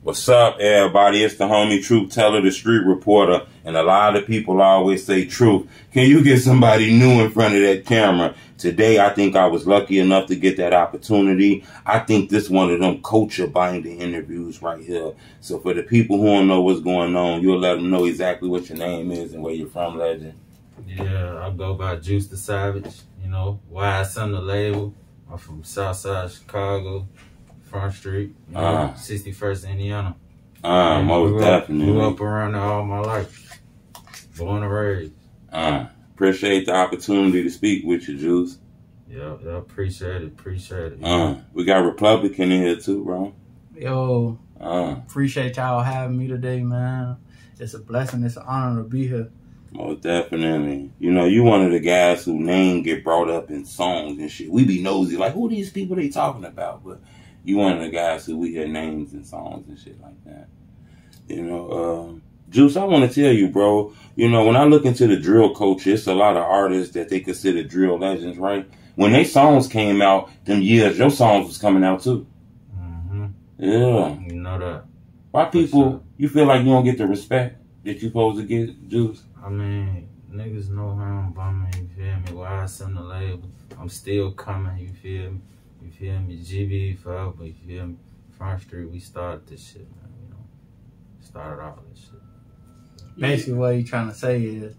What's up, everybody? It's the homie Truth Teller, the street reporter, and a lot of people always say truth. Can you get somebody new in front of that camera? Today, I think I was lucky enough to get that opportunity. I think this one of them culture binding interviews right here. So for the people who don't know what's going on, you'll let them know exactly what your name is and where you're from, legend. Yeah, I go by Juice the Savage, you know, Wise Son the label. I'm from Southside Chicago. Front Street, 61st Indiana. Most definitely. Grew up around there all my life. Born and raised. Appreciate the opportunity to speak with you, Juice. Yeah, appreciate it. We got Republican in here too, bro. Yo, appreciate y'all having me today, man. It's a blessing. It's an honor to be here. Most definitely. You know, you one of the guys whose name get brought up in songs and shit. We be nosy, like, who these people they talking about? But you one of the guys who we hear names in songs and shit like that. You know, Juice, I want to tell you, bro, you know, when I look into the drill culture, it's a lot of artists that they consider drill legends, right? When they songs came out, them years, your songs was coming out too. Mm-hmm. Yeah. You know that. Why people, you feel like you don't get the respect that you supposed to get, Juice? I mean, niggas know how I'm bumming, you feel me? Why I send the label. I'm still coming, you feel me? You feel me? GB forever, you feel me? Front Street, we started this shit, man, you know? Started off this shit. Basically, what he trying to say is,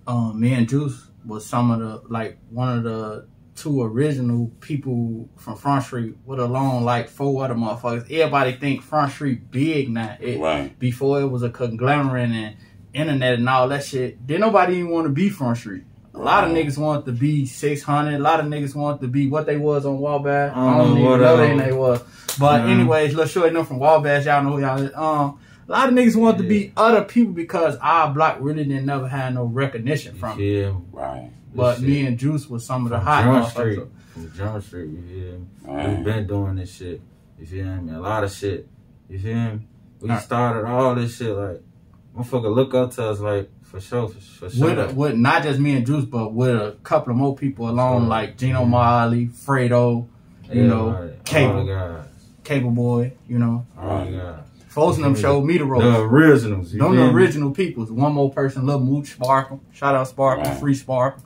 me and Juice was some of the, like, one of the two original people from Front Street with along, like, 4 other motherfuckers. Everybody think Front Street big now. Right. Before it was a conglomerate and internet and all that shit, didn't nobody even want to be Front Street. A lot of niggas wanted to be 600. A lot of niggas wanted to be what they was on Wabash. I don't even know they was. But anyways, let's show them from Wabash. Y'all know who y'all is. A lot of niggas wanted to be other people because our block really didn't never have no recognition from it. Yeah, right. But me and Juice was some of the hot motherfuckers. From John Street, you feel me? We've been doing this shit. You feel me? A lot of shit. You feel me? We started all this shit like, motherfucker look up to us like, for sure. With not just me and Juice, but with a couple of more people along, like Gino Marley, Fredo, you know, Capo Boy, you know. Folks of them showed me the ropes. The originals. Them the original peoples. One more person, Lil Mooch, Sparkle. Shout out Sparkle, Free Sparkle,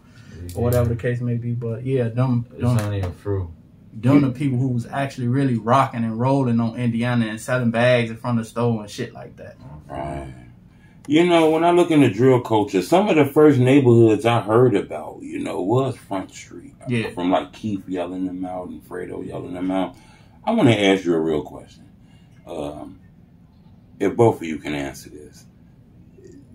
or whatever the case may be. But yeah, them the people who was actually really rocking and rolling on Indiana and selling bags in front of the store and shit like that. Right. You know, when I look into drill culture, some of the first neighborhoods I heard about, you know, was Front Street. Yeah. From like Keith yelling them out and Fredo yelling them out. I want to ask you a real question. If both of you can answer this.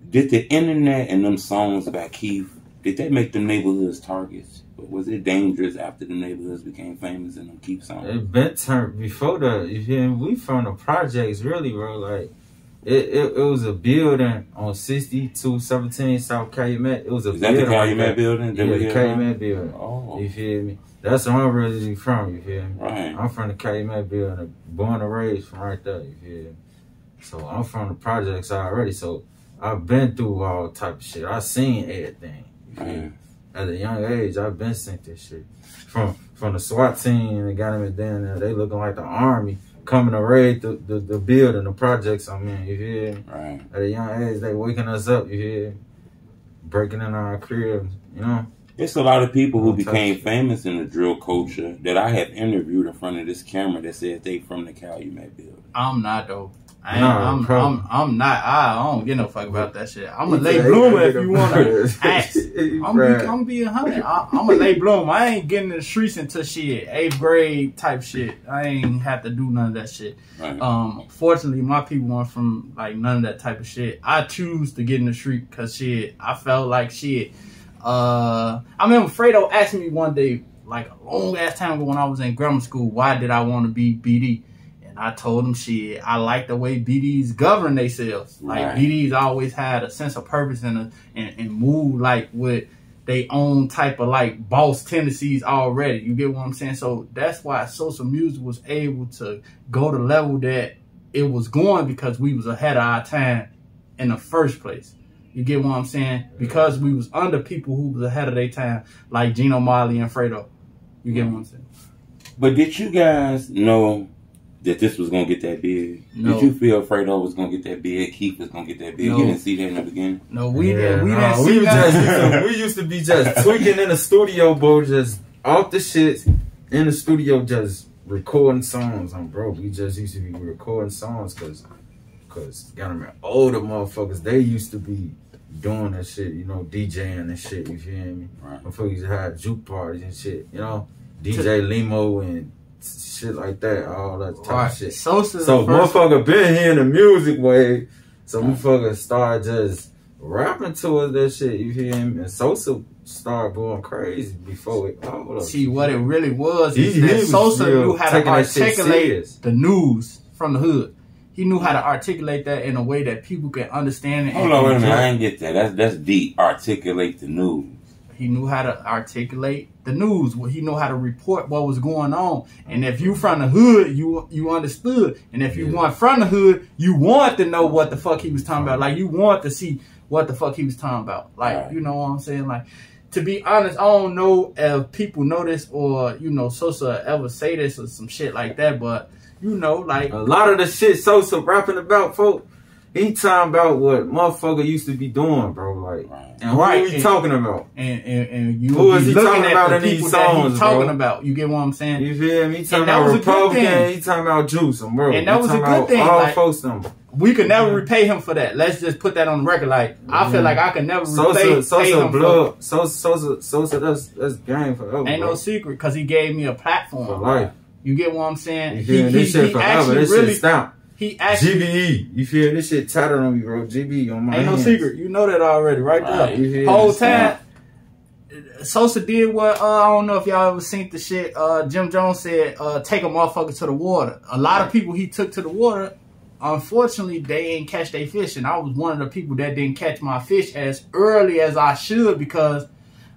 Did the internet and them songs about Keith, did that make them neighborhoods targets? Or was it dangerous after the neighborhoods became famous and them Keith songs? It been turned before that. You feel me? We from the projects, really, bro. Like, it was a building on 6217 South Calumet. It was a building. Is that the Calumet building? Yeah, the Calumet building. Oh. You feel me? That's where I'm really from, you feel me? Right. I'm from the Calumet building, born and raised from right there, you feel me? So I'm from the projects already, so I've been through all type of shit. I've seen everything, you feel me? At a young age, I've been seen this shit. From the SWAT team that got me down there, they looking like the army. Coming to raid the building, the projects I'm in, you feel me? Right. At a young age, they waking us up, you feel me? Breaking in our cribs, you know? It's a lot of people who became famous in the drill culture that I have interviewed in front of this camera that said they from the Calumet building. I'm not, though. I'm not. I don't give no fuck about that shit. I'm gonna lay bloomer if you wanna ask. I'm be 100. I'm gonna lay bloomer. I ain't getting in the streets until shit 8th grade type shit. I ain't have to do none of that shit. Right. Fortunately, my people weren't from like none of that type of shit. I choose to get in the street because shit, I felt like shit. I remember Fredo asked me one day, like a long ass time ago when I was in grammar school, why did I want to be BD? I told him, shit, I like the way BDs govern themselves. Like, BDs always had a sense of purpose and move, like, with their own type of, like, boss tendencies already. You get what I'm saying? So that's why social music was able to go to the level that it was going because we was ahead of our time in the first place. You get what I'm saying? Because we was under people who was ahead of their time, like Gino Marley and Fredo. You get what I'm saying? But did you guys know that this was gonna get that big? No. Did you feel Fredo was gonna get that big? Keith was gonna get that big? No. You didn't see that in the beginning? No, we didn't see that. We used to be just tweaking in the studio, bro, just off the shit in the studio, just recording songs. Bro, we just used to be recording songs because gotta remember, older motherfuckers, they used to be doing that shit, you know, DJing and shit, you feel me? Right. Motherfuckers used to have juke parties and shit, you know? DJ Limo and shit like that, all that type of shit. So motherfucker been here in the music wave, so motherfucker started just rapping towards that shit, you feel me? And Sosa started going crazy before it all up. See, what it really was is that Sosa knew how to articulate the news from the hood. He knew how to articulate that in a way that people can understand it. Hold on, wait a minute, I ain't get that. That's deep. Articulate the news. He knew how to articulate the news. He knew how to report what was going on. And if you from the hood, you understood. And if you weren't from the hood, you want to know what the fuck he was talking about. Like, you want to see what the fuck he was talking about. Like, you know what I'm saying? Like, to be honest, I don't know if people know this or, you know, Sosa ever say this or some shit like that. But, you know, like, a lot of the shit Sosa rapping about, folk, he talking about what motherfucker used to be doing, bro. Like, and who are you talking about? And you who is he talking about in these songs, he's talking about? You get what I'm saying? You feel me? He talking about Republican. He talking about Juice, bro. And that was a good thing. All like, folks, them. We could never repay him for that. Let's just put that on the record. Like, I feel like I could never repay him for Sosa, that's game forever. Ain't no secret, because he gave me a platform. For life. You get what I'm saying? This shit forever. This shit stamp. He actually GBE. You feel this shit tatted on me, bro. GBE on my Ain't hands. no secret. You know that already, right there. Whole time, Sosa did what, I don't know if y'all ever seen the shit, Jim Jones said, take a motherfucker to the water. A lot of people he took to the water, unfortunately, they ain't catch their fish. And I was one of the people that didn't catch my fish as early as I should because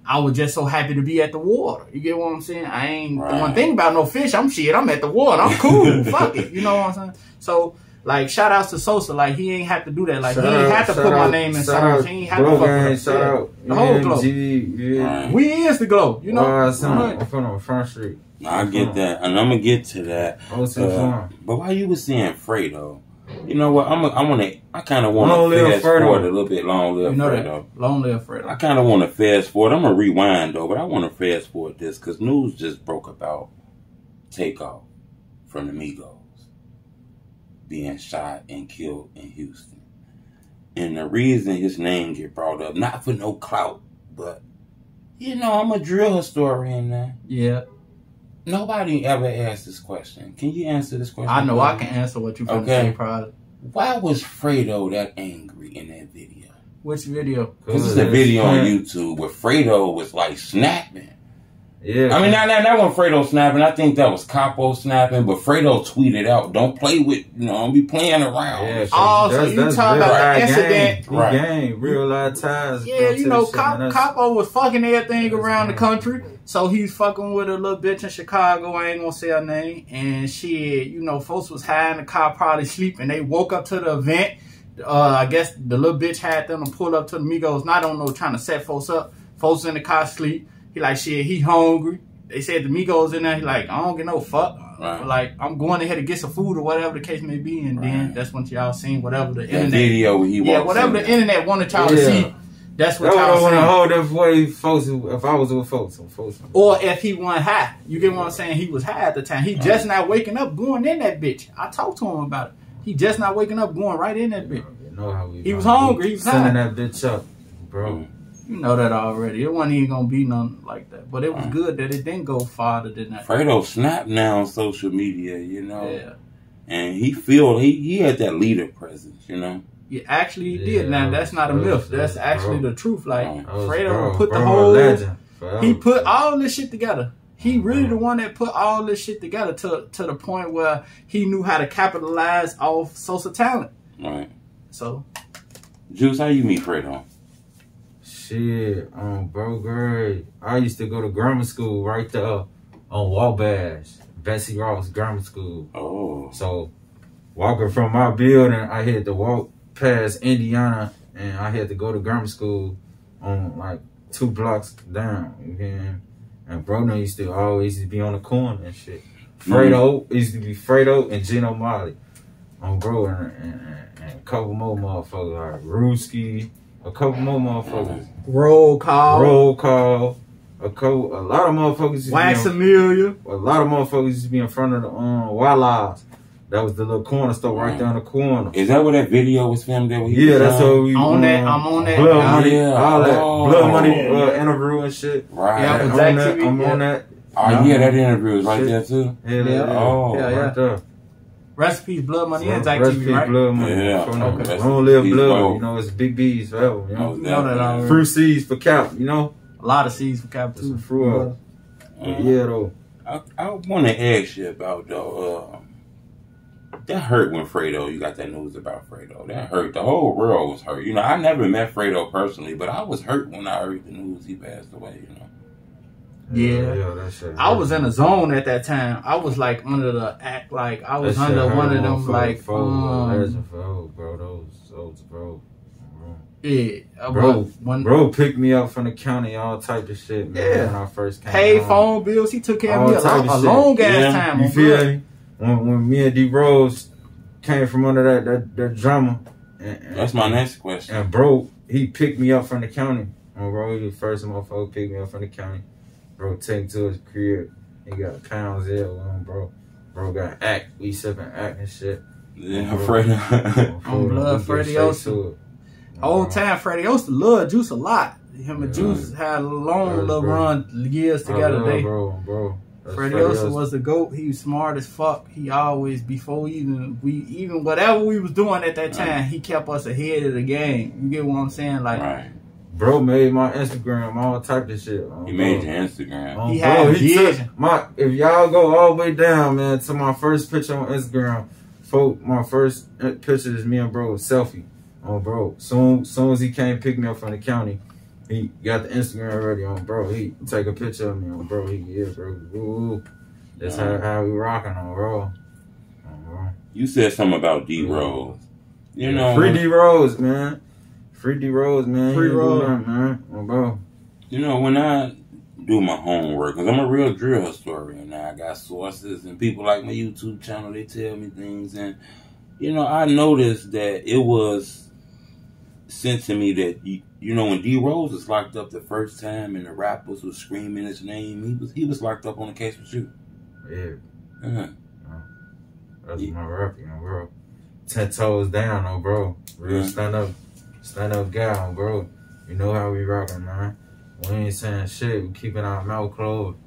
I was just so happy to be at the water. You get what I'm saying? I ain't one thing about no fish. I'm at the water. I'm cool. Fuck it. You know what I'm saying? So, like, shout outs to Sosa. Like, he ain't have to do that. Like, he ain't have to put my name in songs. He ain't have to fuck with shout out. The whole glow. We is the glow. You know? I'm from on Front Street. I get that. And I'm going to get to that. But while you was saying Fredo, you know what? I kind of want to fast forward a little bit. Long live Fredo. Long live Fredo. I kind of want to fast forward. I'm going to rewind, though, but I want to fast forward this because news just broke about Takeoff from the Migos being shot and killed in Houston. And the reason his name get brought up, not for no clout, but, you know, I'm a drill historian now. Yeah. Nobody ever asked this question. Can you answer this question? I know I can answer what you're going to say, probably. Why was Fredo that angry in that video? Which video? Because it's a video on YouTube where Fredo was like snapping. Yeah. I mean, that wasn't Fredo snapping. I think that was Capo snapping. But Fredo tweeted out, "Don't play with, don't be playing around." Yeah, so you talking about the incident? Game, real life ties. Yeah, you know, Capo was fucking everything around the country. So he's fucking with a little bitch in Chicago. I ain't gonna say her name. And shit, you know, folks was high in the car, probably sleeping. They woke up to the event. I guess the little bitch had them to pull up to the Migos. Not on no trying to set folks up. Folks in the car sleep. He like, shit, he hungry. They said the Migos in there. He like, I don't get no fuck. Right. Like, I'm going ahead to get some food or whatever the case may be. And then that's when y'all seen whatever the internet. Video where he whatever the internet wanted y'all to see. That's what y'all want to hold that way, folks. If I was with folks. Or if he wasn't high. You get what I'm saying? He was high at the time. He just not waking up going in that bitch. I talked to him about it. He just not waking up going right in that bitch. You know how he was hungry. He was sending that bitch up, bro. You know that already. It wasn't even gonna be nothing like that. But it was good that it didn't go farther than that. Fredo snapped now on social media, you know. Yeah. And he had that leader presence, you know. Yeah, actually he did. Now that's not a myth. That's actually the truth. Like Fredo put the whole he put all this shit together. He really the one that put all this shit together to the point where he knew how to capitalize off Sosa talent. Right. So Juice, how you meet Fredo? Shit, bro, great. I used to go to grammar school right there on Wabash, Bessie Ross Grammar School. Oh. So, walking from my building, I had to walk past Indiana, and I had to go to grammar school on like 2 blocks down. You know? And bro, used to always be on the corner and shit. Fredo, it used to be Fredo and Gino Molly. Bro, and a couple more motherfuckers like Ruski, a couple more motherfuckers. Roll call. A lot of motherfuckers used Wax Amelia. A lot of motherfuckers used to be in front of the Walla's. That was the little corner store right down the corner. Is that where that video was filmed? That's what we on that. I'm on that. Blood Money, all that Blood Money interview and shit. Right. Yeah, I'm on that. Oh yeah, that interview is right there too. Yeah. Right there. Recipes, Blood Money, and Zach TV, right? Blood Money. Yeah. Okay. Don't live blood. You know, it's big B's forever. You know that already. Fruit seeds for Cap. You know. A lot of seeds for Capo too. Fruit. Yeah, though. I want to ask you about that hurt when Fredo, you got that news about Fredo. That hurt. The whole world was hurt. You know, I never met Fredo personally, but I was hurt when I heard the news he passed away, you know. Yeah. That shit hurt. I was in a zone at that time. I was like under the act, like I was under one of them, like, bro. Yeah, bro picked me up from the county, all type of shit, man. Yeah. When I first came paid phone bills. He took care of me a long ass time. You feel me? When me and DRose came from under that drama. And that's my next question. And bro, he picked me up from the county. Bro, he was the first motherfucker picked me up from the county. Bro, take him to his crib. He got pounds ill on bro. Bro got act. We sipping act and shit. Yeah, Fredo. On blood, FredoSantana. Whole time, FredoSantana loved Juice a lot. Him and Juice had a long little run, years together. Bro. FredoSantana was the GOAT. He was smart as fuck. He always, before even whatever we was doing at that time, he kept us ahead of the game. You get what I'm saying? Like, bro made my Instagram, all type of shit. He made your Instagram. He had vision. If y'all go all the way down, man, to my first picture on Instagram, my first picture is me and bro, selfie. Bro. Soon as he came pick me up from the county, he got the Instagram ready on bro. He take a picture of me on bro. Bro. Ooh. That's how we rocking on bro. You said something about DRose. You know, free DRose, man. Free DRose, man. Free Rose, man. Bro. You know, when I do my homework, because I'm a real drill historian now, I got sources and people like my YouTube channel, they tell me things, and you know, I noticed that it was sent to me that you know, when DRose was locked up the first time and the rappers was screaming his name, he was locked up on the case with you. Yeah. That's my rap, you know, bro. 10 toes down, bro. Real stand up guy, bro. You know how we rockin', man. We ain't saying shit. We keeping our mouth closed.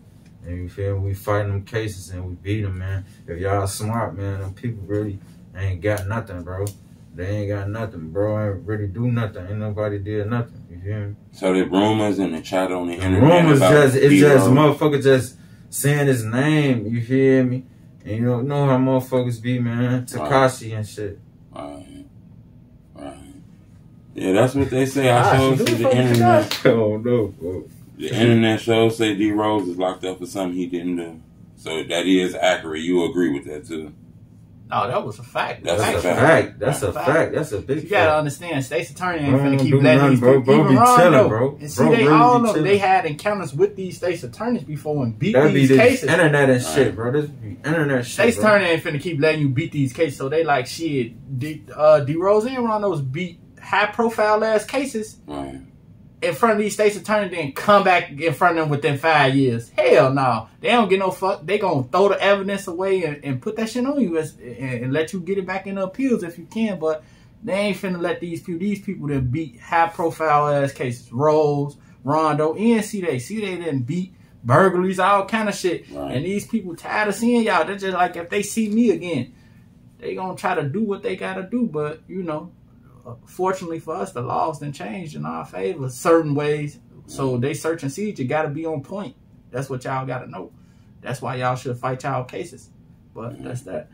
And you feel me? We fighting them cases and we beat them, man. If y'all smart, man, them people really ain't got nothing, bro. They ain't got nothing, bro. Ain't really do nothing. Ain't nobody did nothing. You feel me? So the rumors and the chat on the internet. Rumors just motherfucker just saying his name. You feel me? And you don't know how motherfuckers be, man. Takashi and shit. Right. Yeah, that's what they say. I showed to the internet. Oh no, bro. The internet shows say DRose is locked up for something he didn't do. So that is accurate. You agree with that too? No, that was a fact. That's a fact. That's a fact. That's a big fact. You gotta understand, State's attorney ain't finna keep letting these people. Bro, be chilling, bro. And see, they all know they had encounters with these state's attorneys before and beat these cases. Internet and shit, bro. This be internet shit. State's attorney ain't finna keep letting you beat these cases, so they like shit. DRose and Rondo's beat high profile ass cases in front of these state's attorneys, then come back in front of them within 5 years. Hell no. They don't get no fuck. They gonna throw the evidence away and put that shit on you and let you get it back in the appeals if you can, but they ain't finna let these people that beat high profile ass cases. Rose, Rondo, and C-Day didn't beat burglaries, all kind of shit. And these people tired of seeing y'all. They're just like, if they see me again, they gonna try to do what they gotta do, but you know, fortunately for us, the laws done changed in our favor certain ways. So they search and siege, you gotta be on point. That's what y'all gotta know. That's why y'all should fight y'all cases. But that's that.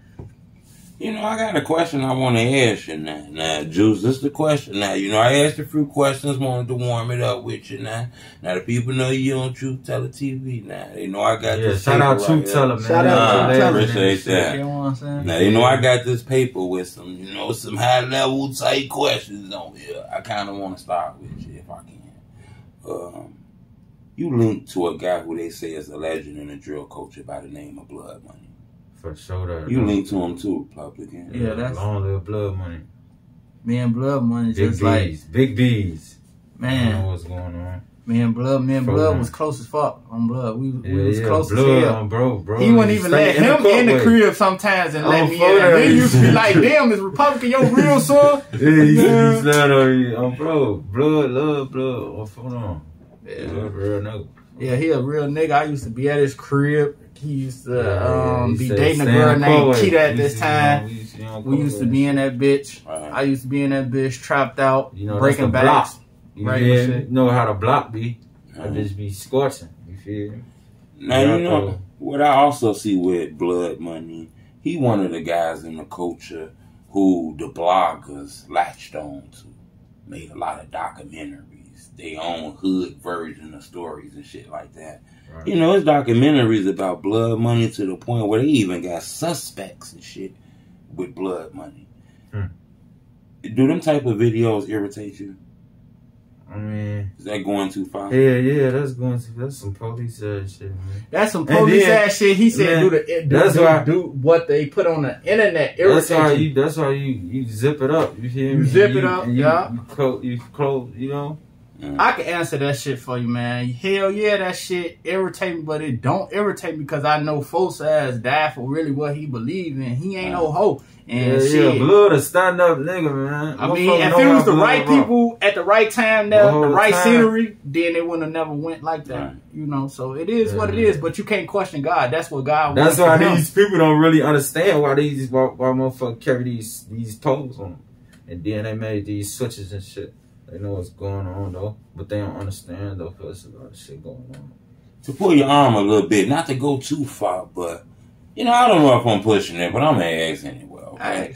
You know, I got a question I want to ask you now. Now, Juice, this is the question now. You know, I asked a few questions, wanted to warm it up with you now. Now, the people know you on Truth Teller TV now. They know I got this shout out Truth Teller, man. Shout out Truth Teller. Appreciate that. You know what I'm saying? Now, they know I got this paper with some, you know, some high-level type questions on here. I kind of want to start with you, if I can. You linked to a guy who they say is a legend and a drill culture by the name of BloodMoney. For sure that. You link to him too, Republican. Yeah, that's long live Blood Money. Me and Blood Money Big just B's, like Big B's. man. I don't know what's going on. Me and Blood was close as fuck on Blood. We was close Blood as hell. on bro. He wouldn't even let him in the crib sometimes and let me in. And then you used to be like, damn, is Republican your real son? Yeah, he said on bro. Blood, love, blood. Hold on. Yeah. Blood, real nigga. Yeah, he a real nigga. I used to be at his crib. He used to he be said dating a stand girl named forward. Keita at this time. We used to be in that. that bitch. Right. I used to be in that bitch, trapped out, You know, breaking that's the backs. block. You Right, feel shit. me? You know how the block be. I Mhm. just be scorching. You feel me? Now, you know, what I also see with Blood Money, he one of the guys in the culture who the bloggers latched on to. Made a lot of documentaries. They own hood version of stories and shit like that. Right. You know, it's documentaries about Blood Money to the point where they even got suspects and shit with Blood Money. Do them type of videos irritate you? I mean, Is that going too far? yeah, that's some police shit, man. That's some police then, ass shit. He said, man, do what they put on the internet. Irritate That's why you zip it up. You feel me? You zip it up, yeah. You close, you know. I can answer that shit for you, man. Hell yeah, that shit irritate me, but it don't irritate me because I know folks ass die for really what he believe in. He ain't no hoe. And shit. Blood a stand up nigga, man. I mean, if it was the right people at the right time, the right scenery, then it wouldn't have never went like that. Right. You know, so it is what it is, but you can't question God. That's what God That's wants. why these people don't really understand why motherfuckers carry these poles on them. And then they made these switches and shit. They know what's going on though, but they don't understand though, because there's a lot of shit going on. To pull your arm a little bit, not to go too far, but you know, I don't know if I'm pushing it, but I'm gonna ask anyway. Okay?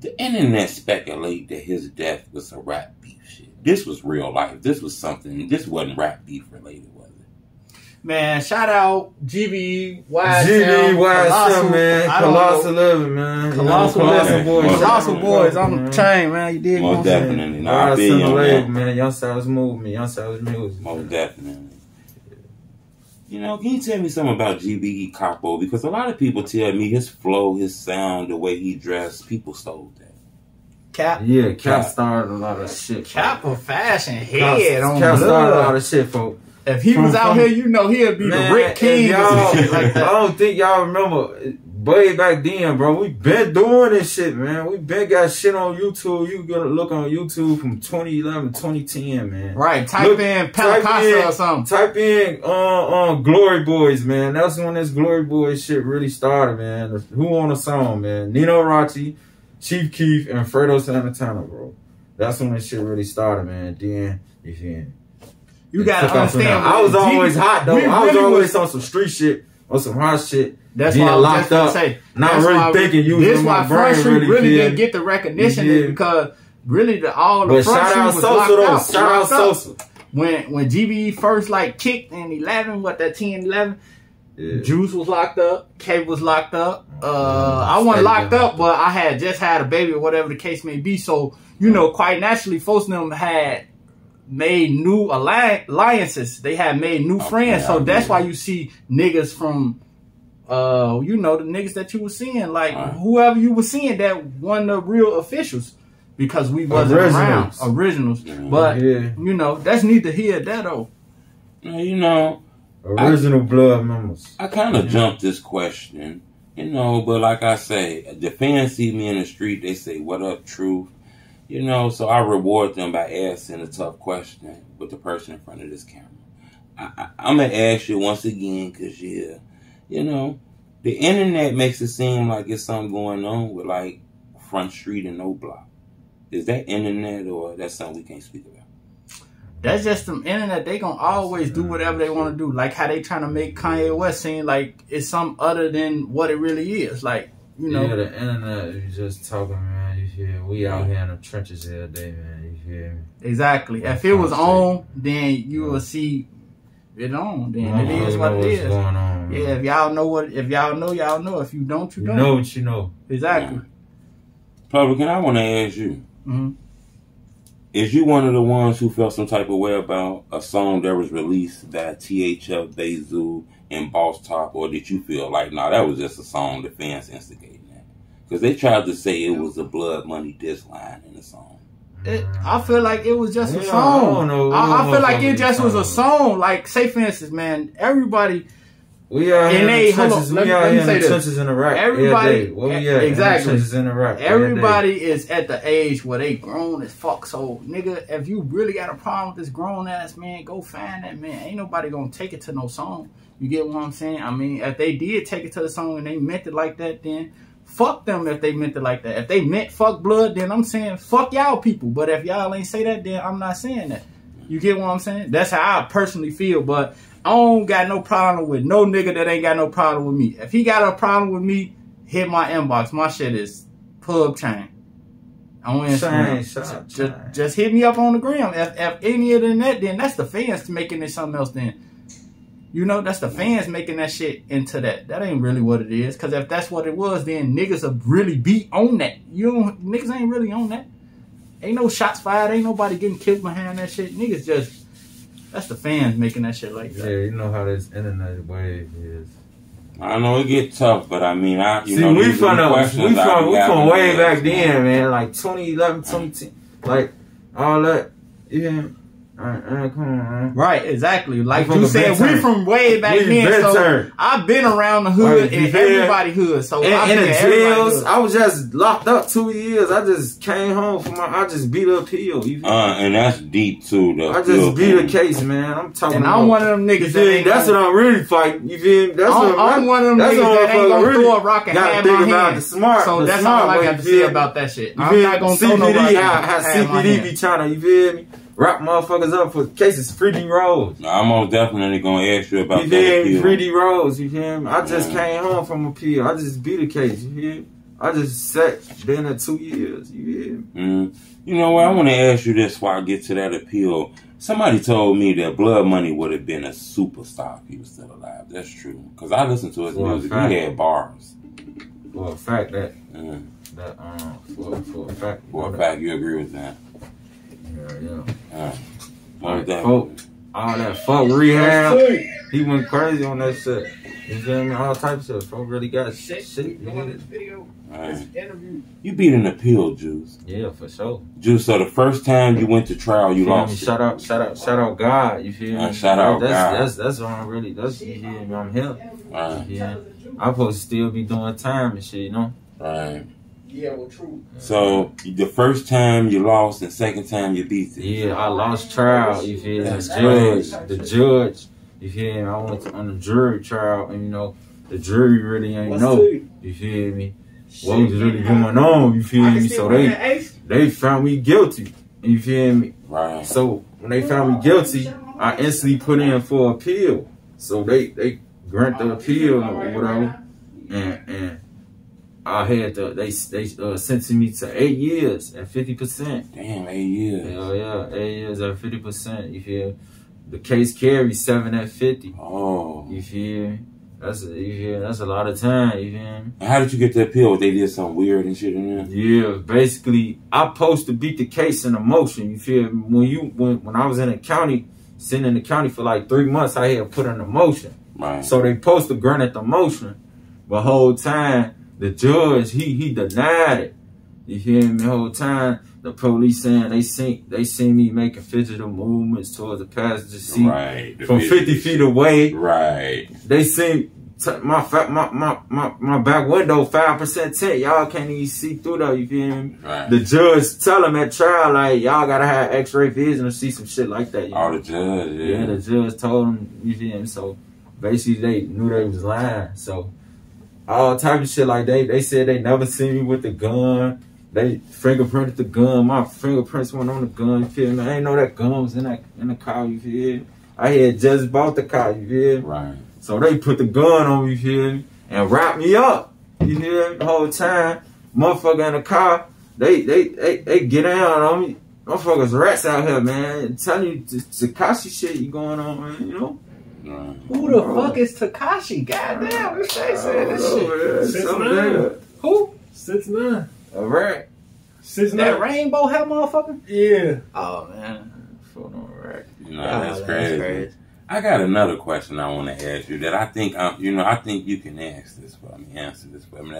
The internet speculate that his death was a rap beef shit. This was real life. This was something. This wasn't rap beef related, was it? Man, shout out GBE, YSM, man. Colossal Living, man. Colossal Boys on the chain, man. You did most definitely. Nah, I feel you, man. Young Styles movement, Young Styles music. Most definitely. You know, can you tell me something about GBE Capo? Because a lot of people tell me his flow, his sound, the way he dressed, people stole that. Cap started a lot of shit. Cap a fashion head on Cap Blood. started a lot of shit, folks. If he was out here, you know he'd be the Rick King or shit like that. I don't think y'all remember way back then, bro. We been doing this shit, man. We been got shit on YouTube. You gotta look on YouTube from 2011, 2010, man. Right. Type in Pentecostal or something. Type in Glory Boys, man. That's when this Glory Boys shit really started, man. Who on the song, man? Nino Rocci, Chief Keef, and FredoSantana, bro. That's when this shit really started, man. Then you feel me? You gotta understand. I was always hot though. I was always on some street shit, on some hot shit. That's why I was just gonna say. Not really thinking. This why Front Street really didn't get the recognition because really all the Front Street was locked out. Shout out Sosa. When GBE first like kicked in 11, what that 10, 11. Yeah. Juice was locked up. K was locked up. I wasn't locked up, but I had just had a baby or whatever the case may be. So you know, quite naturally, folks them had made new alliances. They had made new friends. So that's why you see niggas from, you know, the niggas that you were seeing, like whoever you were seeing that won the real officials because we wasn't around. Originals. But, you know, that's neither here nor there though. You know. Original blood members. I kind of jumped this question, you know, but like I say, the fans see me in the street, they say, what up, truth? You know, so I reward them by asking a tough question with the person in front of this camera. I'm going to ask you once again because, you know, the internet makes it seem like it's something going on with, like, Front Street and No Block. Is that internet or that's something we can't speak about? That's just the internet. They going to always do whatever they want to do. Like how they trying to make Kanye West seem like it's something other than what it really is. Like, you know. Yeah, the internet, you just talking, man. Yeah, we out here in the trenches every day, man. You feel me? Exactly. If it was on, then you will see it on. Then it is what it is. Going on, yeah, if y'all know y'all know. If you don't, you don't. You know what you know. Exactly. Publican, I want to ask you. Is you one of the ones who felt some type of way about a song that was released by THF, Bayzoo, in BossTop, or did you feel like, nah, that was just a song the fans instigating that? Because they tried to say it was a BloodMoney diss line in the song. I feel like it was just a song. I feel like it just was a song. Like, say for instance, man, everybody. We are in the trenches. We are in the trenches in the rap. Everybody, exactly. In the rap. Everybody is at the age where they grown as fuck. So, nigga, if you really got a problem with this grown ass man, go find that man. Ain't nobody gonna take it to no song. You get what I'm saying? I mean, if they did take it to the song and they meant it like that, then fuck them if they meant it like that. If they meant fuck blood, then I'm saying fuck y'all people. But if y'all ain't say that, then I'm not saying that. You get what I'm saying? That's how I personally feel. But I don't got no problem with no nigga that ain't got no problem with me. If he got a problem with me, hit my inbox. My shit is pub chain. On Instagram. Just hit me up on the gram. If any of that, then that's the fans making it something else then. You know, that's the fans making that shit into that. That ain't really what it is. Because if that's what it was, then niggas will really be on that. Niggas ain't really on that. Ain't no shots fired. Ain't nobody getting killed behind that shit. Niggas just, that's the fans making that shit like that. Yeah, you know how this internet wave is. I know it get tough, but I mean, we from way back then, man. Like 2011, 2010, like all that. Yeah. Come on, man. Right, exactly. Like you said, we from way back then. So I've been around the hood and everybody hood. So in the jails, I was just locked up 2 years. I just came home from I just beat up Hill. And that's deep too, though. I just beat a case, man. I'm talking. And I'm one of them niggas that ain't. That's what I'm really fighting. You feel me? That's I'm one of them niggas that ain't gonna throw a rock and have my hand. So that's all I got to say about that shit. I'm not gonna throw no rock. How CPD be trying to, you feel me? Wrap motherfuckers up for cases. FredoSantana. I'm most definitely gonna ask you about that appeal. FredoSantana, you hear me? I just came home from appeal. I just beat a case, you hear me? I just been there 2 years, you hear me? You know what? I want to ask you this before I get to that appeal. Somebody told me that BloodMoney would have been a superstar if he was still alive. That's true. Because I listened to his music. He had bars. For a fact that, for a fact, you agree with that? Yeah. All that fuck rehab. He went crazy on that shit. You feel me? All types of folk really got shit. You beat an appeal, Juice. Yeah, for sure. Juice, so the first time you went to trial, you lost. Shout out God. You feel me? Shout out God. That's what I'm really. That's you feel me? I'm him. Yeah. I'm supposed to still be doing time and shit, you know? Right. Yeah, well, true. So the first time you lost, and second time you beat it. Yeah, I lost trial. You feel me? The judge. You feel me? I went on the jury trial, and you know the jury really ain't know. You feel me? What was really going on? You feel me? So they found me guilty. You feel me? Right. So when they found me guilty, I instantly put in for appeal. So they grant the appeal or whatever, and I had they sentenced me to 8 years at 50%. Damn, 8 years. Hell yeah, 8 years at 50%. You feel? The case carries 7 at 50. Oh. You feel? That's a lot of time. You feel? And how did you get the appeal? They did something weird and shit in there. Yeah, basically, I supposed to beat the case in a motion. You feel? When I was in the county, sitting in the county for like 3 months, I had put in a motion. Right. So they supposed to grant the motion, but whole time. The judge, he denied it. You hear me? The whole time, the police saying they seen me making physical movements towards the passenger seat from 50 feet away. Right. They seen my back window 5% tint. Y'all can't even see through though. You feel me? Right. The judge tell him at trial like y'all gotta have X-ray vision to see some shit like that. The judge. Yeah, the judge told him. You feel me? So basically, they knew they was lying. So. All type of shit like they said they never seen me with the gun. They fingerprinted the gun. My fingerprints went on the gun. You feel me? I ain't know that gun was in the car. You feel me? I had just bought the car. You feel me? Right. So they put the gun on me. You feel me? And wrapped me up. You feel me? The whole time, motherfucker in the car. They get down on me. Motherfuckers rats out here, man. I'm telling you, Takashi shit you going on, man. You know. Who the fuck is Takashi? Goddamn, this shit said this shit. 6ix9ine. Who? 6ix9ine. A rat. 6ix9ine. That rainbow hat motherfucker? Yeah. Oh man. Fuck on a rat. Nah, that's crazy. I got another question I want to ask you that I think I think you can answer this for me. Now,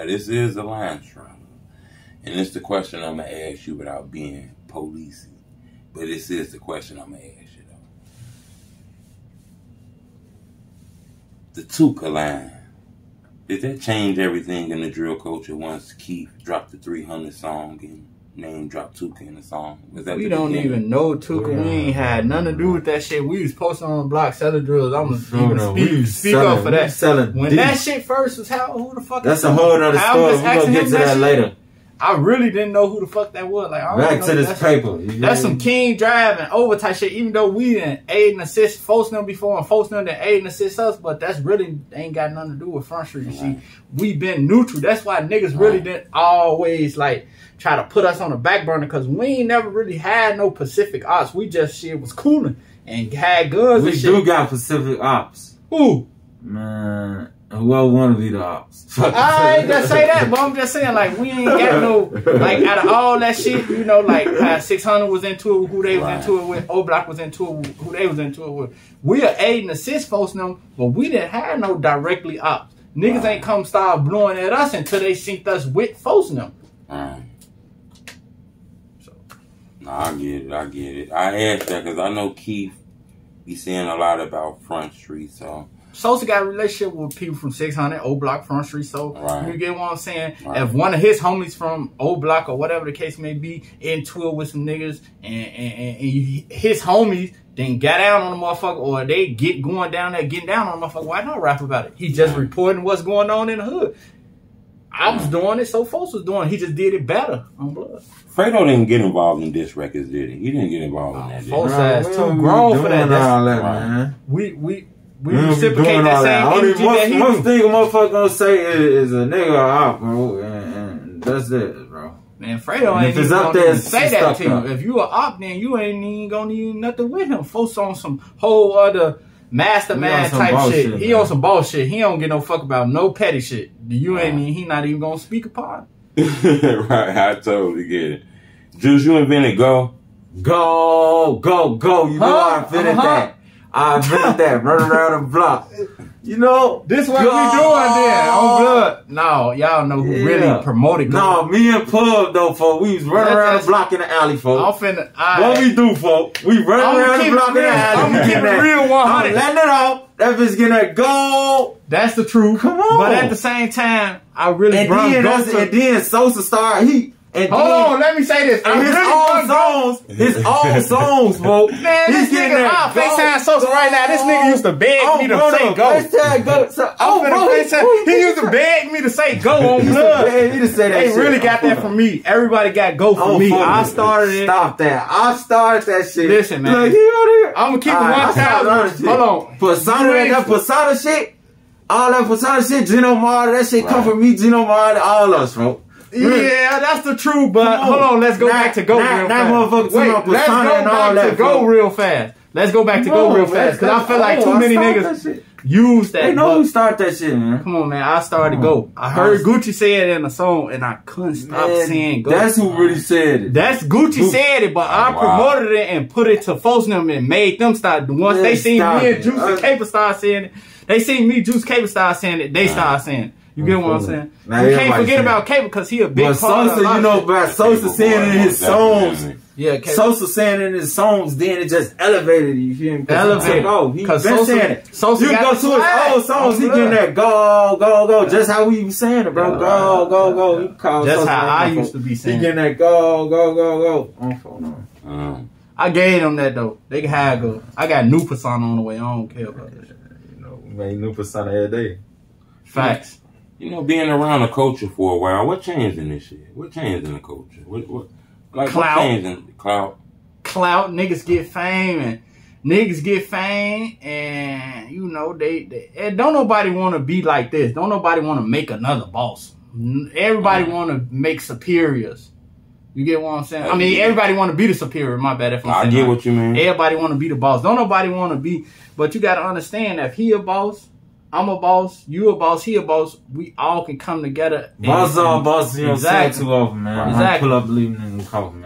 this is a line trauma, and it's the question I'm gonna ask you without being policey. But this is the question I'm gonna ask you though. The Tuka line. Did that change everything in the drill culture once Keith dropped the 300 song and name dropped Tuka in the song? Was that we don't even know Tuka. We ain't had nothing to do with that shit. We was posting on the block selling drills. I'm gonna speak up for that. When that shit first was who the fuck? That's a whole other story. We're gonna get to that later. I really didn't know who the fuck that was. Like, back to this paper. That's some king drive and over type shit. Even though we didn't aid and assist folks them before and folks them didn't aid and assist us, but that's really ain't got nothing to do with Front Street. You see, we been neutral. That's why niggas really didn't always like try to put us on the back burner because we ain't never really had no Pacific ops. We just shit was cooling and had guns. We and do shit. got Pacific ops. Who? Man. Whoever want to be the ops. I ain't just say that, but I'm just saying, like, we ain't got no, like, out of all that shit, you know, like, how 600 was into it, who they was into it with, O Block was into it, who they was into it with. We are aid and assist folks them, but we didn't have no directly ops. Niggas ain't come start blowing at us until they synced us with folks them. So. No, I get it. I asked that because I know Keith be saying a lot about Front Street, so. Sosa got a relationship with people from 600, O Block, Front Street, so you get what I'm saying? Right. If one of his homies from O Block or whatever the case may be into it with some niggas and his homies then got down on the motherfucker or they getting down on the motherfucker, why not rap about it? He just reporting what's going on in the hood. I was doing it, so folks was doing it. He just did it better on blood. Fredo didn't get involved in diss records, did he? He didn't get involved in that. Folks ass too grown for that. Man. We reciprocate that same energy that he most thing a motherfucker gonna say is a nigga out, bro, and that's it, bro. Man, Fredo ain't even gonna say that to you. If you a op, then you ain't even gonna need nothing with him. Folks on some whole other mastermind type shit. He on some bullshit. He don't get no fuck about no petty shit. You ain't he not even gonna speak upon. Right, I totally get it. Juice, you invented Go. Go. You know I invented that. I invented that. Run around the block. You know, this what we doing then on blood. No, y'all know who really promoted. No, me and Pub though, folks. We was running around the block in the alley, folks. What we do, folks? We run around the block in the alley. I'm keeping it real 100. I'm letting it off. That bitch getting that gold. That's the truth. Come on. But at the same time, I really and then Sosa started hold on, let me say this. His own songs, bro. Man, this nigga, I'll FaceTime Sosa right now. This nigga used to beg me to say go. He used to beg me to say go on blood. They really got that from me. Everybody got go from me. I started it. Stop that. I started that shit. Listen, man. Look, I'm going to keep it 1,000. Hold on. Persona shit. All that Persona shit, Gino Marley, that shit come from me, Gino Marley, all us, bro. Yeah, that's the truth, but hold on, let's go back to go real fast. Wait, let's go back to go real fast. Let's go back to go real fast, because I feel like too many niggas use that. They know who started that shit, man. Come on, man, I started go. I heard Gucci say it in a song, and I couldn't stop saying go. That's who really said it. That's Gucci said it, but I promoted it and put it to folks them and made them start. Once they seen me and Juice and Capo start saying it, they seen me, Juice, Capo start saying it, they start saying it. You get what I'm saying? Now, you can't forget about Capo because he a big part of you know, about Sosa saying in his songs. Yeah, Sosa saying in his songs, then it just elevated you. You elevated. Oh, he been saying it. Sosa you go to his old songs, he getting that go. Just how we was saying it, bro. Go. He called That's how I used to be saying it. He getting that go. On phone. I gave them that though. They can have go. I got new persona on the way. I don't care about that shit. You know, we make new persona every day. Facts. You know, being around the culture for a while, what changed in this shit? What changed in the culture? What clout. What changed in the clout? Clout, niggas get fame, and you know, they don't nobody want to be like this. Don't nobody want to make another boss. Everybody want to make superiors. You get what I'm saying? I mean, everybody want to be the superior. My bad if I'm saying I get what you mean. Everybody want to be the boss. Don't nobody want to be, but you got to understand that if he a boss, I'm a boss, you a boss, he a boss, we all can come together. Boss on boss, you don't say it too often, man. Exactly. Pull up leaving in the coffin,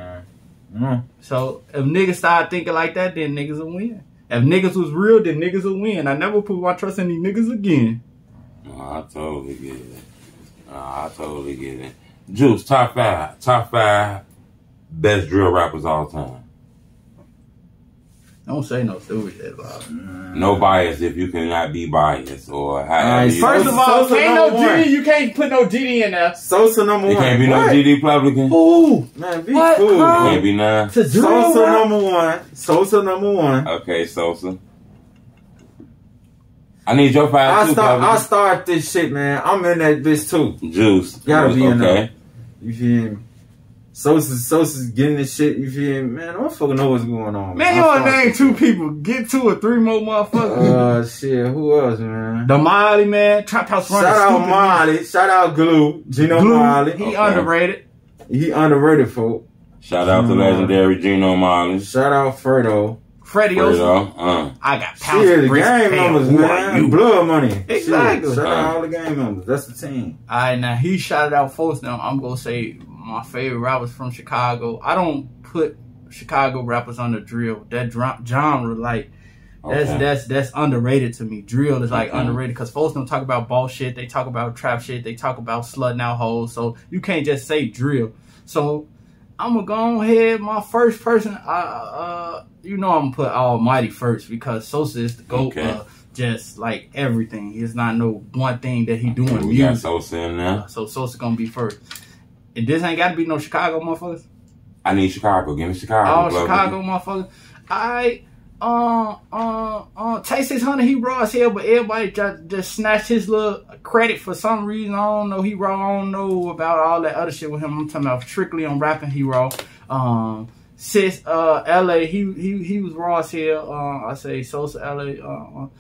man. So if niggas start thinking like that, then niggas will win. If niggas was real, then niggas would win. I never put my trust in these niggas again. No, I totally get it. I totally get it. Juice, top five best drill rappers all time. Don't say no stupid shit about it. No bias if you cannot be biased or however you First of all, Sosa ain't no number one. GD. You can't put no GD in there. Sosa number It one. can't be no GD Republican. Ooh. Man, be What? cool. Huh? Can't be none. To drill Sosa rap? number one. Sosa number one. Okay, Sosa. I need your five too, I start this shit, man. I'm in that bitch too. Juice. Gotta be in okay. there. You feel me? Sosa's getting this shit. You feel me? Man, I don't fucking know what's going on. Man, you want to name two people. Get 2 or 3 more motherfuckers. Shit. Who else, man? The Molly, man. Trap House running. Shout out stupid. Molly. Shout out Glue. Gino Glue, Molly. He Okay. underrated. He underrated, folk. Shout out to legendary Gino Mullins. Shout out Fredo. Fredo. I got pounds Shit, of the bricks game paid. members, Who are man. you? Blood money. Exactly. Shit. Shout out all the game members. That's the team. Alright, now he shouted out folks. Now I'm gonna say my favorite rappers from Chicago. I don't put Chicago rappers under drill. That genre, like that's underrated to me. Drill is like underrated because folks don't talk about ball shit. They talk about trap shit. They talk about slutting out hoes. So you can't just say drill. So I'm gonna go ahead. My first person, you know, I'm gonna put Almighty first because Sosa is the GOAT. Just like everything, it's not no one thing that he doing. We got Sosa in there. So Sosa gonna be first. And this ain't gotta be no Chicago motherfuckers. I need Chicago. Give me Chicago. All Chicago motherfuckers. Tay 600, he raw as hell, but everybody just snatched his little credit for some reason. I don't know. He raw. I don't know about all that other shit with him. I'm talking about strictly on rapping. He raw. Sis, LA, he was raw as hell. I say Sosa, LA.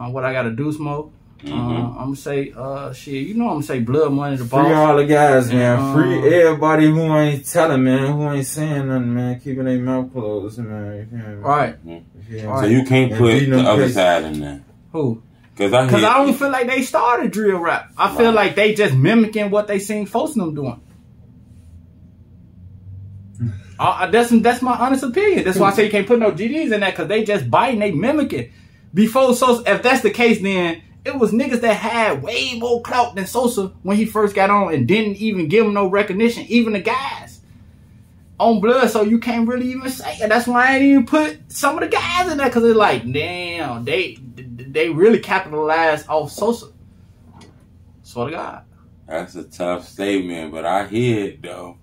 What I gotta do, Smoke. I'm gonna say, shit, you know I'm gonna say Blood Money, the boss. Free all the guys, man. Free everybody who ain't telling, man. Who ain't saying nothing, man. Keeping their mouth closed, man. Right. So you can't put the other side in there. Who? Because I don't feel like they started drill rap. I feel like they just mimicking what they seen folks them doing. That's my honest opinion. That's why I say you can't put no GDs in that because they just biting, they mimicking. Before Sosa, if that's the case, then it was niggas that had way more clout than Sosa when he first got on and didn't even give him no recognition, even the guys on Blood. So you can't really even say it. That's why I ain't even put some of the guys in there because it's like, damn, they really capitalized off Sosa. Swear to God. That's a tough statement, but I hear it though.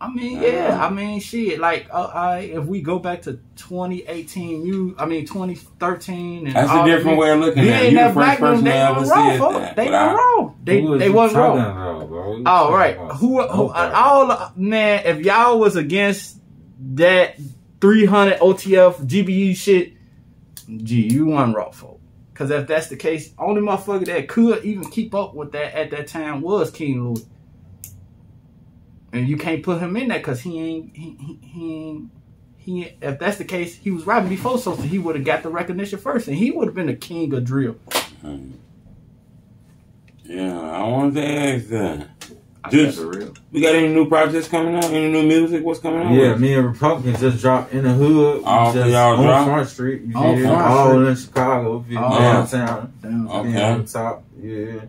I mean, yeah. I mean, shit. Like, if we go back to 2018, 2013, and that's a different way of looking at it. You the first person to ever said that. They were wrong. They wasn't wrong. All right. Man, if y'all was against that 300 OTF GBE shit, you wasn't wrong, folks. Because if that's the case, only motherfucker that could even keep up with that at that time was King Louis. And you can't put him in there because he ain't. If that's the case, he was rapping before Sosa. He would have got the recognition first, and he would have been the king of drill. Yeah, I wanted to ask that. Real. We got any new projects coming out? Any new music? What's coming out? Yeah, me and Republican just dropped In the Hood. Oh, just y'all on dropped? Front Street. You On feel me? Front All Street. in Chicago. Downtown. Okay. On top. Yeah.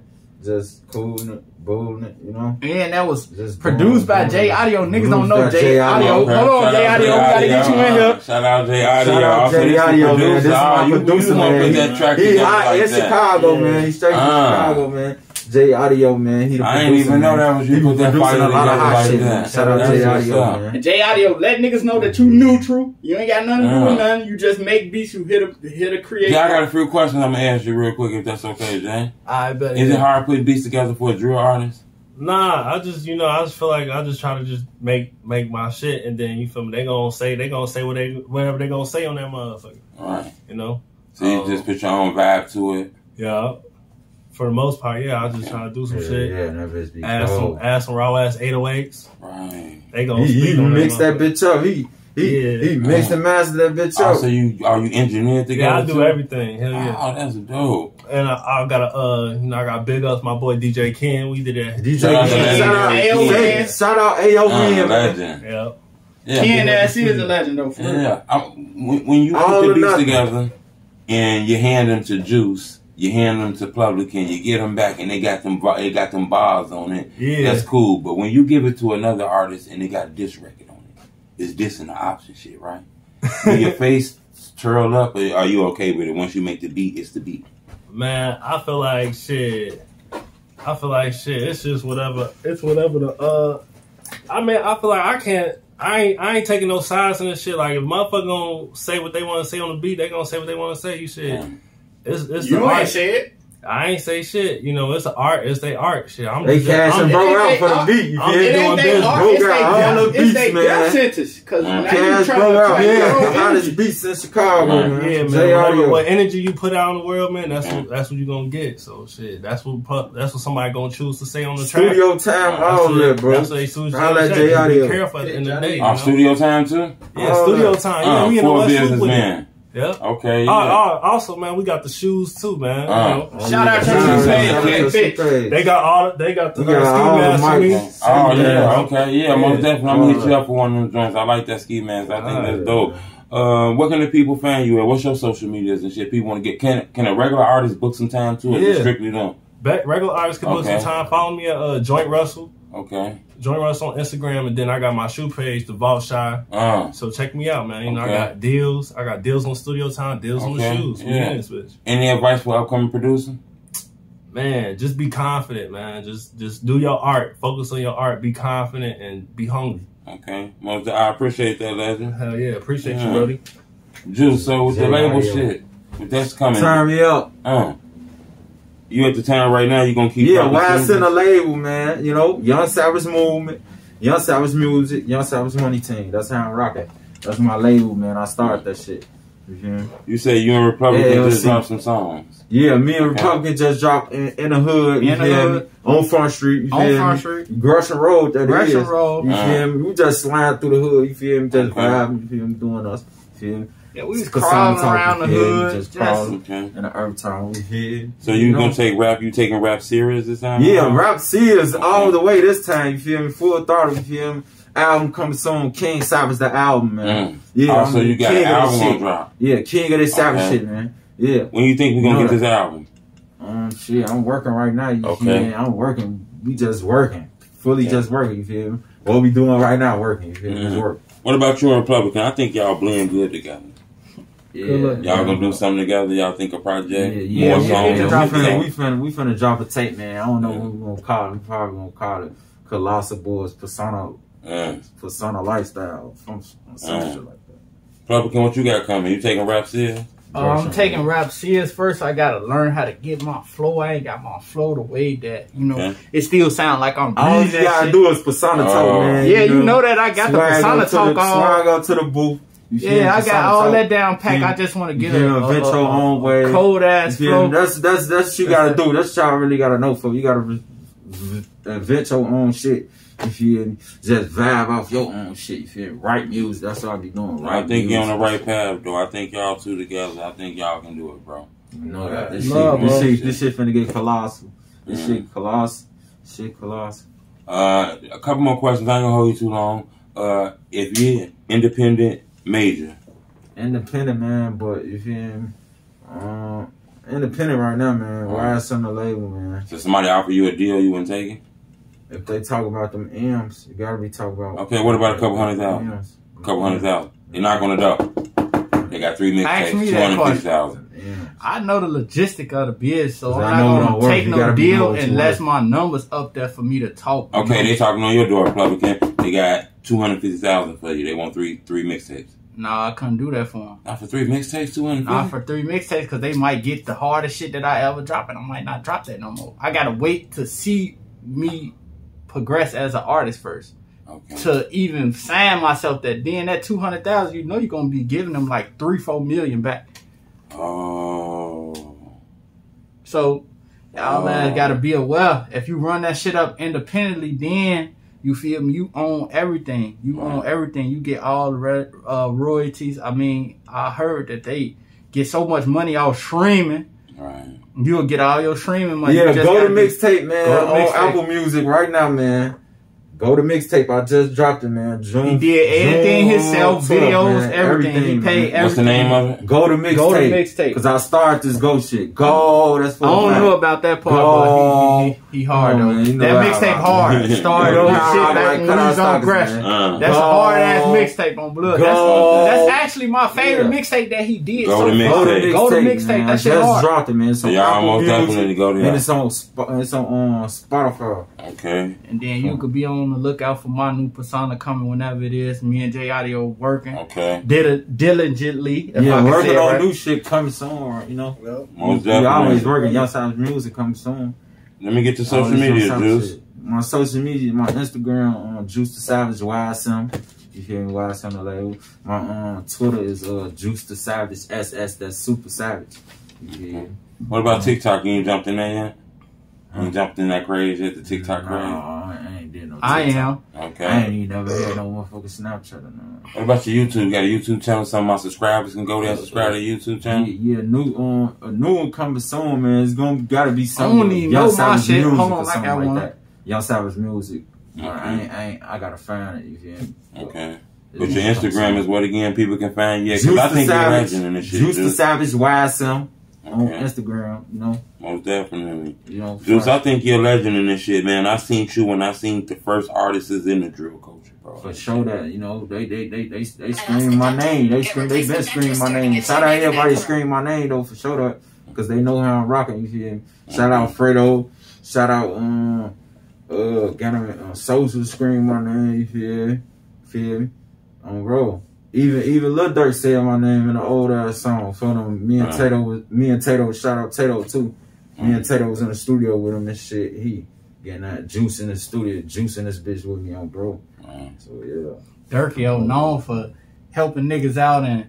Just cooling it, booling it, you know? And that was Just produced by J Audio. Niggas don't know Produced by J Audio. Okay. Hold on, J Audio. We gotta get you in here. Shout out J Audio. Shout out J Audio, man. This is my producer, man. That track He together hot like in that. Chicago, man. He's straight from Chicago, man. J Audio, man. He the I producer, ain't even know man. that was you He put that producing fire a lot of together hot like shit, that. man. Shout out That's J what's Audio, up. man. And J Audio, let niggas know that you neutral. You ain't got nothing to do with nothing. You just make beats. You hit a create. Yeah, I got a few questions I'm gonna ask you real quick if that's okay, Jay. I bet. Is it hard to put beats together for a drill artist? Nah, I just feel like I just try to just make my shit, and then you feel me. They gonna say whatever they gonna say on that motherfucker. Right. You know. So you just put your own vibe to it. Yeah. For the most part, yeah, I just try to do some shit. Yeah, that bitch be Add some raw ass 808s. Right. They gonna He mixed that bitch up. He mixed and mastered that bitch up. So are you engineered together? Yeah, I do everything. Hell yeah. Oh, that's dope. And I got big ups my boy DJ Ken. We did that. DJ Shout out Ken. to Shout out AO, man. Legend. Yeah. Yeah, Ken Ass is a legend though. For real. yeah. When you All put the or beats nothing. together and you hand them to Juice, you hand them to Publican, you get them back and they got them bars on it. Yeah. That's cool. But when you give it to another artist and they got a diss record on it, it's dissing the option shit, right? Will your face twirl up, or are you okay with it? Once you make the beat, it's the beat. Man, I feel like shit. It's just whatever. It's whatever the I mean, I feel like I ain't taking no sides in this shit. Like if motherfucker gonna say what they want to say on the beat, they gonna say what they want to say. You shit. It's You the ain't art. say it. I ain't say shit. You know, it's the art. It's their art. Shit. They cashing bro out for the beat. You I'm feel It me? ain't doing they this. art. Bro It's got all the they beats, death man. sentence. Because now you Cash trying bro out. to Yeah, the yeah. hottest beats in Chicago, man. Yeah, man. J Whatever, Audio. what energy you put out in the world, man, that's what you gonna get. So shit, that's what somebody gonna choose to say on the track. Studio time, all that, bro. That's what they choose. I'll let J Audio. Be careful at the end of the day. Off studio time too? Yeah, studio time. Yeah, we in the for a West Loop with it. businessman. Yeah. Okay. Yeah. Also, man, we got the shoes too, man. You know. Shout out to the They got the We got all the ski mask mics. Oh Yeah. yeah, okay, yeah, most definitely. I'm gonna hit you Alright. up for one of them joints. I like that ski mask. I think that's dope. What can the people find you at? What's your social medias and shit? People want to get. Can a regular artist book some time too, or Yeah. just strictly them? Regular artists can book some Okay. time. Follow me at Joint Russell. Okay. Joint Russell on Instagram, and then I got my shoe page, The Vault Shy. So check me out, man. You know, Okay. I got deals. I got deals on studio time, deals on the Okay. shoes. We Yeah. in this bitch. Any advice for upcoming producing? Man, just be confident, man. Just do your art. Focus on your art. Be confident and be hungry. Okay, I appreciate that, legend. Hell yeah, appreciate Yeah. you, buddy. Juice. So with the J label Audio. shit, that's coming. Turn me up. You at the town right now? You gonna keep? Yeah, dropping why it's in singles? a label, man. You know, Young Savage Movement, Young Savage Music, Young Savage Money Team. That's how I'm rocking. That's my label, man. I started that shit. You feel me? You say you and Republican Yeah, just see. dropped some songs. Yeah, me and Republican just dropped in the hood. You In the feel me? hood. On Front Street. You On feel Front me? Street. Gresham Road. That Gresham is. Road. You feel me? We just slide through the hood. You feel me? Just Okay. vibing. You feel me? Doing us. You feel me? Yeah, we was Cause crawling I'm talking, around the yeah, hood. just Just crawling. Okay. In the earth time. We here. So you know? gonna take rap? You taking rap serious this time? Yeah, rap serious all the way this time. You feel me? Full throttle. You feel me? Album coming soon. King Savage the album, man. Yeah. Oh, so you got an king of this album shit. on drop. Yeah, king of this Savage Okay. shit, man. Yeah. When you think we gonna You know get this album? Shit, I'm working right now. You Okay. feel me? I'm working. We just working. Fully just working. You feel me? What we doing right now? Working. You feel me? Just work. What about you and Republican? I think y'all blend good together. Yeah. Y'all gonna do something together? Y'all think a project? Yeah. More songs? We finna drop a tape, man. I don't know what we gonna call it. We probably gonna call it Colossal Boys Persona Lifestyle. Some shit like that. Republican, what you got coming? You taking rap serious? I'm taking rap serious first. I gotta learn how to get my flow. I ain't got my flow the way that it still sound like I'm All you breathing. gotta do is persona talk, man. Yeah, you know that I got the persona talk on. Swag up to the booth. Yeah, I got all that down pack. I just want to get a invent your own way. Cold ass flow. That's what you gotta do. That's what y'all really gotta know for. You gotta invent your own shit. You feel me? Just vibe off your own shit. You feel me? Write music. That's what I be doing. I think you're on the right path, though. I think y'all two together. I think y'all can do it, bro. You know that. This shit finna get colossal. This shit colossal. Shit colossal. A couple more questions. I ain't gonna hold you too long. If you're independent, major. Independent, man, but you feel me? Independent right now, man. Why is on the label, man? So somebody offer you a deal, you wouldn't take it? If they talk about them M's, you gotta be talking about. Okay, what about a couple $100,000? M's. A couple $100,000. They're not gonna double. They got 3 Ask mixtapes, me that 250,000. I know the logistic of the biz, so I I'm know it not don't gonna work. take You no gotta be deal know what you unless worth. my numbers up there for me to talk. Okay, they talking on your door, Republican. They got 250,000 for you. They want three mixtapes. Nah, I couldn't do that for them. Not for 3 mixtapes, 250. Not for 3 mixtapes, because they might get the hardest shit that I ever drop, and I might not drop that no more. I gotta wait to see me progress as an artist first. Okay. To even sign myself that then that 200,000, you know you're gonna be giving them like 3-4 million back. Oh. So y'all man gotta be aware. If you run that shit up independently, then you feel me, you own everything. You own everything. You get all the royalties. I mean, I heard that they get so much money off streaming. Right. You'll get all your streaming money. Yeah, You just go to gotta mixtape, man. Go to On mixtape. Apple Music right now, man. Go to mixtape. I just dropped it, man. He did everything himself, videos, everything. He paid everything. What's the name of it? Go to mixtape. Go to mixtape. Because I started this Go shit. Go. That's for I don't know about that part, but he hard though. Man, you know that mixtape hard. Started You know shit how I back like when cut we our was on stockings, aggression. man. That's a hard ass mixtape on Blood. That's actually my favorite mixtape that he did. Go to mixtape. Go to mixtape. That shit hard. I just dropped it, man. So y'all most definitely go there. And it's on Spotify. Okay. And then you could be on the lookout for my new persona coming whenever it is. Me and J Audio working. Okay. Diligently. Yeah, working on new shit coming soon, you know. Most We definitely. always working. Young Savage music coming soon. Let me get your social media, Juice. My social media, my Instagram, Juice the Savage YSM. You hear me? YSM the label. My Twitter is Juice the Savage SS. That's Super Savage. Yeah. What about TikTok? You ain't jumped in there yet? You ain't jumped in that craze yet? The TikTok craze? No, I ain't did no TikTok. I am. Okay. I ain't even never had no motherfucking Snapchat or nothing. What about your YouTube? You got a YouTube channel? Some of my subscribers can go there and subscribe to your YouTube channel? Yeah, a new one coming soon, man. It's gotta be I something. don't even Young know my Savage shit. music Hold on, or I something got like one. that. Young Savage music. Okay. I gotta find it. You feel me? Okay. But your Instagram is what again? People can find you. Because I think you're a legend in this shit. Juice the Savage YSM on Okay. Instagram. You know. Most definitely. You know. Juice, I think you're a legend in this shit, man. I seen you when I seen the first artists in the drill culture, bro. For sure that, you know, they scream my name. They been screaming my name. Shout out everybody scream my name though, for sure that, because they know how I'm rocking. You feel me? Shout out Fredo. Shout out Social scream my name. You feel me? Bro. Even Lil Durk said my name in an old ass song. For them, me and Tato, shout out Tato too. Me and Tato was in the studio with him and shit. He getting that juice in the studio, juicing this bitch with me on, bro. So yeah. Durkio known for helping niggas out and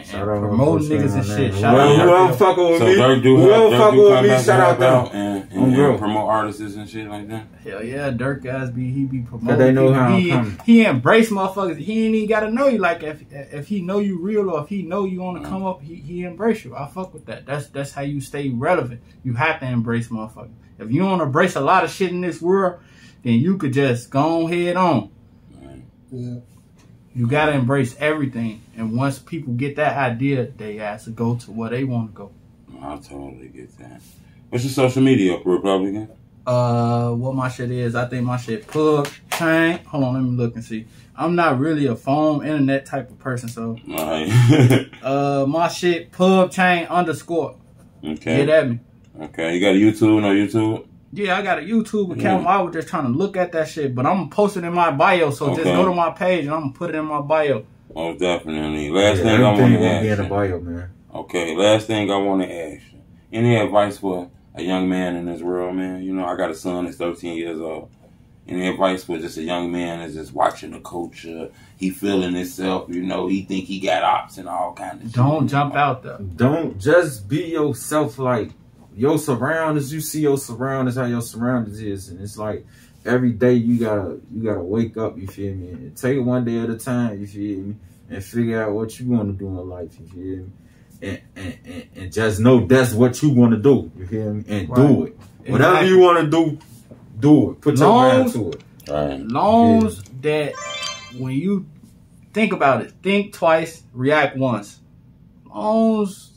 promoting niggas and shit. Shout out Whoever fucking with me, whoever fucking with me, shout out them. And promote artists and shit like that. Hell yeah, Dirk guys he be promoting. They know how I'm coming. He embrace motherfuckers. He ain't even gotta know you. Like if he know you real or if he know you wanna come up, he embrace you. I fuck with that. That's how you stay relevant. You have to embrace motherfuckers. If you don't embrace a lot of shit in this world, then you could just go head on. Yeah. You gotta embrace everything. And once people get that idea, they have to go to where they want to go. I totally get that. What's your social media, Republican? What my shit is, I think my shit Pub Chain. Hold on, let me look and see. I'm not really a phone internet type of person, so my shit Pub Chain _ Okay. Get at me. Okay. You got a YouTube? No YouTube? Yeah, I got a YouTube account. I was just trying to look at that shit, but I'm gonna post it in my bio. So just go to my page and I'm gonna put it in my bio. Oh, definitely. Last thing I want to ask in the you. bio, man. Okay, last thing I want to ask you. Any advice for a young man in this world, man? You know, I got a son that's 13 years old. Any advice for just a young man that's just watching the culture? He feeling himself, you know, he think he got ops and all kind of shit. Don't jump out there. Don't just be yourself. Like your surroundings, you see your surroundings, how your surroundings is, and it's like every day you gotta wake up. You feel me? And take it one day at a time. You feel me? And figure out what you want to do in life. You feel me? And just know that's what you want to do. You feel me? And do it. Whatever you want to do it. Put your mind to it. Right. Longs that when you think about it, think twice, react once. Longs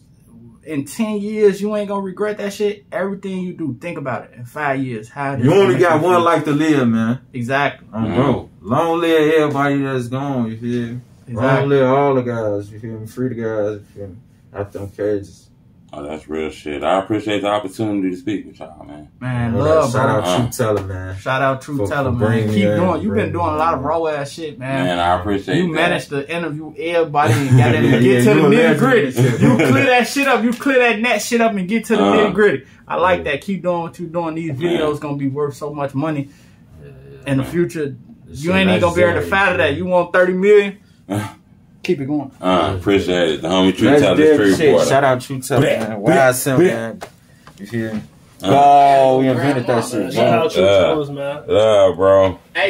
in 10 years, you ain't gonna regret that shit. Everything you do, think about it. In 5 years, how you only got one life to live, man. Exactly. Bro, long live everybody that's gone. You feel me? Exactly. Long live all the guys. You feel me? Free the guys. You feel me? Out them cages. Oh, that's real shit. I appreciate the opportunity to speak with y'all, man. Man, love, shout bro. out True Teller, man. Shout out True Teller, man. Keep doing. You've been doing a lot of raw ass shit, man. Man, I appreciate you that. managed to interview everybody and got them to get to the nitty gritty. You clear that shit up. You clear that net shit up and get to the nitty gritty. I like that. Keep doing what you're doing. These videos gonna be worth so much money in the future. You ain't even gonna be able to fight that. You want 30 million? Keep it going. Appreciate it. The homie True Teller Street Reporter. Shout out True Teller, man. YSM, man. You feel me? Oh, we invented that shit. Shout out True Tellers, man. Love, bro. Hey.